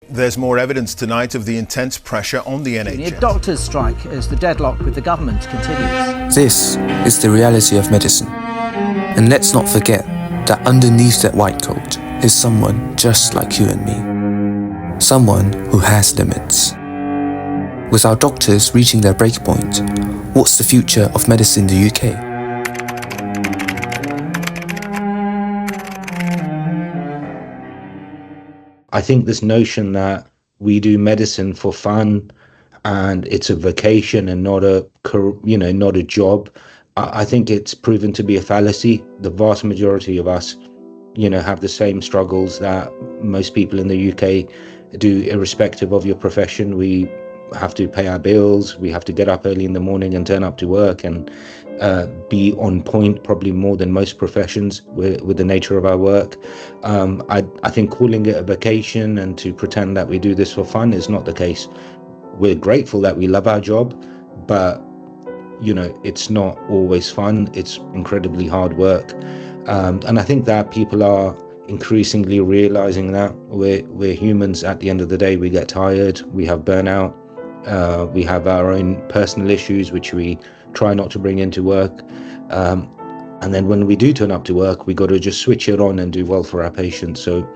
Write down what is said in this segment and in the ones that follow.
There's more evidence tonight of the intense pressure on the NHS. Doctors strike as the deadlock with the government continues. This is the reality of medicine. And let's not forget that underneath that white coat is someone just like you and me. Someone who has limits. With our doctors reaching their breakpoint, what's the future of medicine in the UK? I think this notion that we do medicine for fun and it's a vocation and not a job, I think it's proven to be a fallacy. The vast majority of us, have the same struggles that most people in the UK do, irrespective of your profession. We have to pay our bills, we have to get up early in the morning and turn up to work and be on point, probably more than most professions with the nature of our work. I think calling it a vacation and to pretend that we do this for fun is not the case. We're grateful that we love our job, but it's not always fun. It's incredibly hard work. And I think that people are increasingly realizing that we're humans at the end of the day. We get tired, we have burnout, we have our own personal issues, which we try not to bring into work. And then when we do turn up to work, we got to just switch it on and do well for our patients. So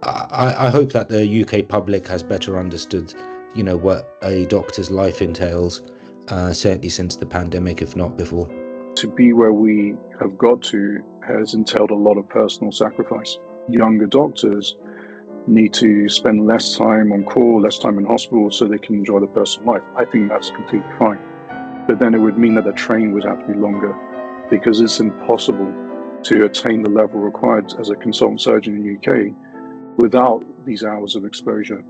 I hope that the UK public has better understood, what a doctor's life entails, certainly since the pandemic, if not before. To be where we have got to has entailed a lot of personal sacrifice. Younger doctors need to spend less time on call, less time in hospital, so they can enjoy their personal life. I think that's completely fine. But then it would mean that the training would have to be longer, because it's impossible to attain the level required as a consultant surgeon in the UK without these hours of exposure.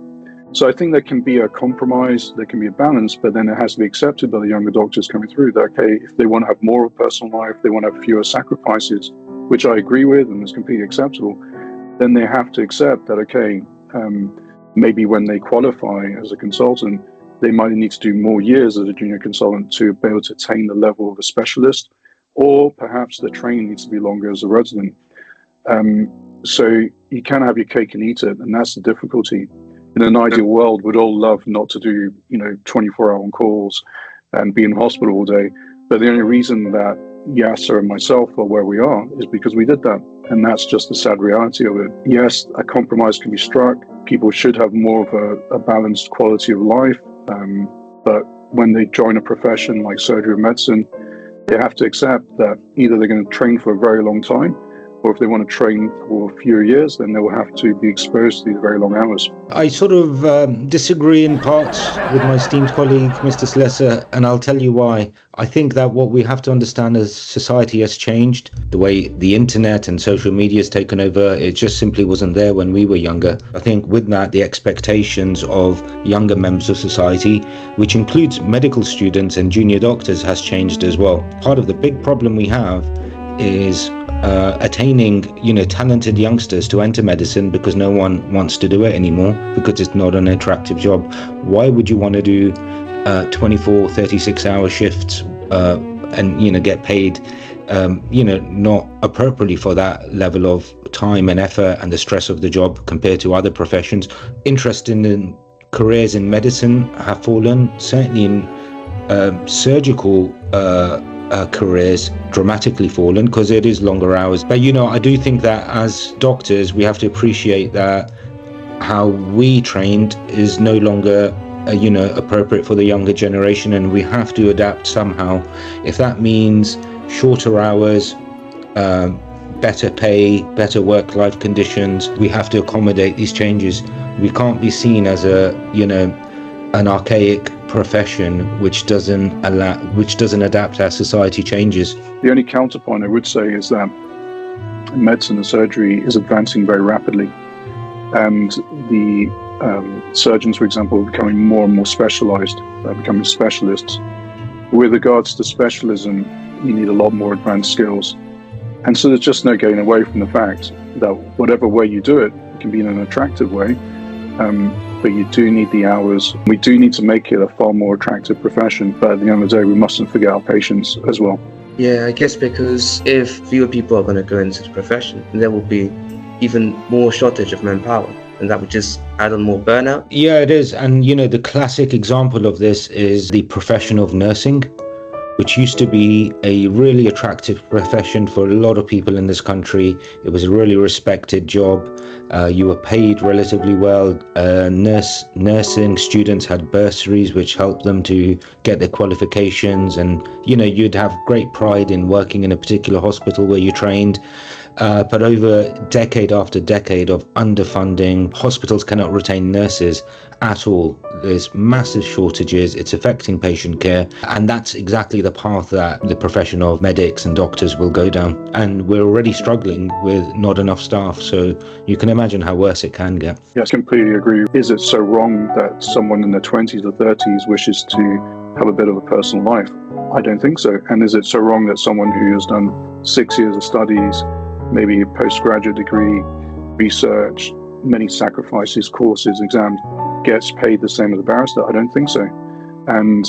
So I think there can be a compromise, there can be a balance, but then it has to be accepted by the younger doctors coming through that, okay, if they want to have more of a personal life, they want to have fewer sacrifices, which I agree with and is completely acceptable, then they have to accept that, okay, maybe when they qualify as a consultant, they might need to do more years as a junior consultant to be able to attain the level of a specialist, or perhaps the training needs to be longer as a resident. So you can have your cake and eat it, and that's the difficulty. In an ideal world, we'd all love not to do, 24-hour on calls and be in hospital all day. But the only reason that Yassar and myself are where we are is because we did that. And that's just the sad reality of it. Yes, a compromise can be struck. People should have more of a balanced quality of life. But when they join a profession like surgery or medicine, they have to accept that either they're going to train for a very long time, or if they want to train for a few years, then they will have to be exposed to these very long hours. I sort of disagree in parts with my esteemed colleague, Mr. Slesser, and I'll tell you why. I think that what we have to understand as society has changed. The way the internet and social media has taken over, it just simply wasn't there when we were younger. I think with that, the expectations of younger members of society, which includes medical students and junior doctors, has changed as well. Part of the big problem we have is attaining, talented youngsters to enter medicine, because no one wants to do it anymore because it's not an attractive job. Why would you want to do 24, 36-hour shifts and, get paid, not appropriately for that level of time and effort and the stress of the job compared to other professions? Interest in careers in medicine have fallen, certainly in surgical careers dramatically fallen because it is longer hours. But I do think that as doctors we have to appreciate that how we trained is no longer appropriate for the younger generation, and we have to adapt somehow. If that means shorter hours, better pay, better work-life conditions, we have to accommodate these changes. We can't be seen as an archaic profession which doesn't adapt as society changes. The only counterpoint I would say is that medicine and surgery is advancing very rapidly, and the surgeons, for example, are becoming more and more specialized, becoming specialists. With regards to specialism, you need a lot more advanced skills, and so there's just no getting away from the fact that whatever way you do it, it can be in an attractive way, but you do need the hours. We do need to make it a far more attractive profession, but at the end of the day, we mustn't forget our patients as well. Yeah, I guess because if fewer people are going to go into the profession, there will be even more shortage of manpower. and that would just add on more burnout. Yeah, it is. And, the classic example of this is the profession of nursing, which used to be a really attractive profession for a lot of people in this country. It was a really respected job. You were paid relatively well. Nursing students had bursaries, which helped them to get their qualifications. And, you'd have great pride in working in a particular hospital where you trained. But over decade after decade of underfunding, hospitals cannot retain nurses at all. There's massive shortages. It's affecting patient care. And that's exactly the path that the profession of medics and doctors will go down. And we're already struggling with not enough staff. So you can imagine how worse it can get. Yes, completely agree. Is it so wrong that someone in their 20s or 30s wishes to have a bit of a personal life? I don't think so. And is it so wrong that someone who has done 6 years of studies, maybe a postgraduate degree, research, many sacrifices, courses, exams, gets paid the same as a barrister? I don't think so. And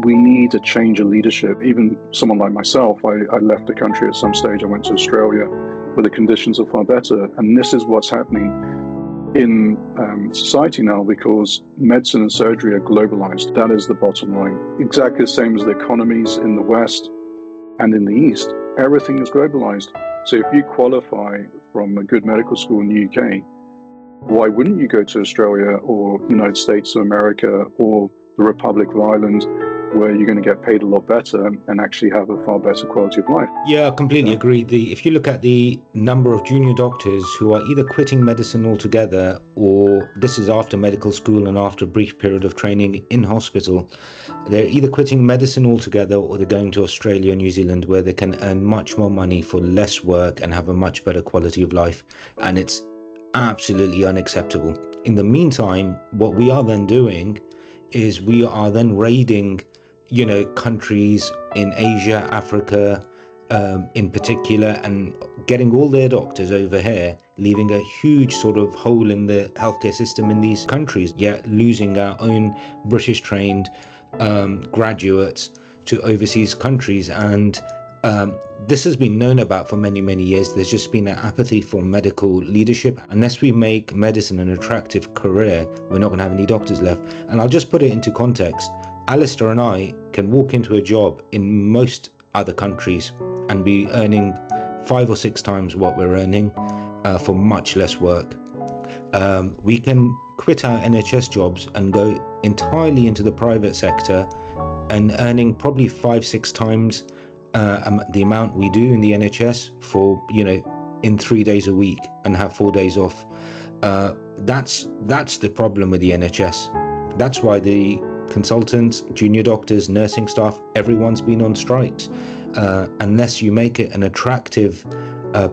we need a change of leadership. Even someone like myself, I left the country at some stage. I went to Australia where the conditions are far better. And this is what's happening in society now, because medicine and surgery are globalized. That is the bottom line. Exactly the same as the economies in the West and in the East. Everything is globalized. So if you qualify from a good medical school in the UK, why wouldn't you go to Australia or United States of America or the Republic of Ireland, where you're going to get paid a lot better and actually have a far better quality of life? Yeah, I completely agree. If you look at the number of junior doctors who are either quitting medicine altogether, or this is after medical school and after a brief period of training in hospital, they're either quitting medicine altogether or they're going to Australia and New Zealand, where they can earn much more money for less work and have a much better quality of life. And it's absolutely unacceptable. In the meantime, what we are then doing is we are then raiding countries in Asia, Africa, in particular, and getting all their doctors over here, leaving a huge sort of hole in the healthcare system in these countries, yet losing our own British trained graduates to overseas countries. And this has been known about for many, many years. There's just been an apathy for medical leadership. Unless we make medicine an attractive career, we're not going to have any doctors left. And I'll just put it into context. Alistair and I can walk into a job in most other countries and be earning 5 or 6 times what we're earning for much less work. We can quit our NHS jobs and go entirely into the private sector and earning probably 5-6 times the amount we do in the NHS for, in 3 days a week and have 4 days off. That's the problem with the NHS. That's why the consultants, junior doctors, nursing staff, everyone's been on strikes. Unless you make it an attractive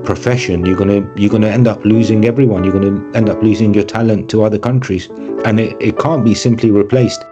profession, you're gonna end up losing everyone. You're gonna end up losing your talent to other countries, and it can't be simply replaced.